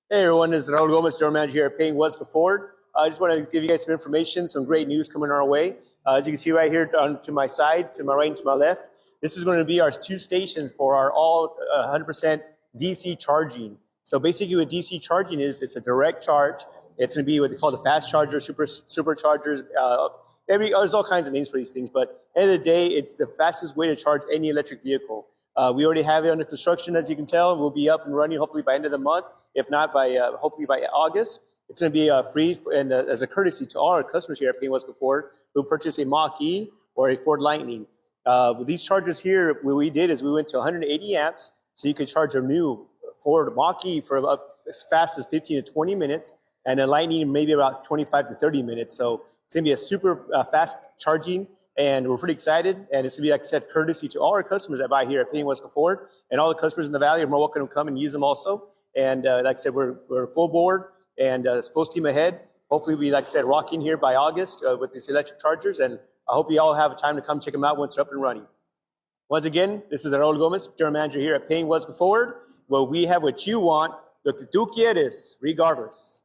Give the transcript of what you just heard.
Hey everyone, this is Raul Gomez, Store Manager here at Payne Weslaco Ford. I just want to give you guys some information, some great news coming our way. As you can see right here to my side, to my right and to my left, this is going to be our 2 stations for our all 100% DC charging. So basically what DC charging is, it's a direct charge. It's going to be what they call the fast charger, superchargers. There's all kinds of names for these things, but at the end of the day, it's the fastest way to charge any electric vehicle. We already have it under construction, as you can tell. We'll be up and running hopefully by end of the month, if not by hopefully by August. It's going to be free and as a courtesy to all our customers here at Payne Weslaco Ford who purchase a Mach-E or a Ford Lightning. With these chargers here, what we did is we went to 180 amps, so you could charge a new Ford Mach-E for up as fast as 15 to 20 minutes, and a Lightning maybe about 25 to 30 minutes. So it's going to be a super fast charging. And we're pretty excited, and it's going to be, like I said, courtesy to all our customers that buy here at Payne Weslaco Ford, and all the customers in the valley are more welcome to come and use them also. And like I said, we're full board and full steam ahead. Hopefully, we, like I said, rocking here by August with these electric chargers, and I hope you all have time to come check them out once they're up and running. Once again, this is Raul Gomez, General Manager here at Payne Weslaco Ford, where we have what you want, lo que tú quieres, regardless.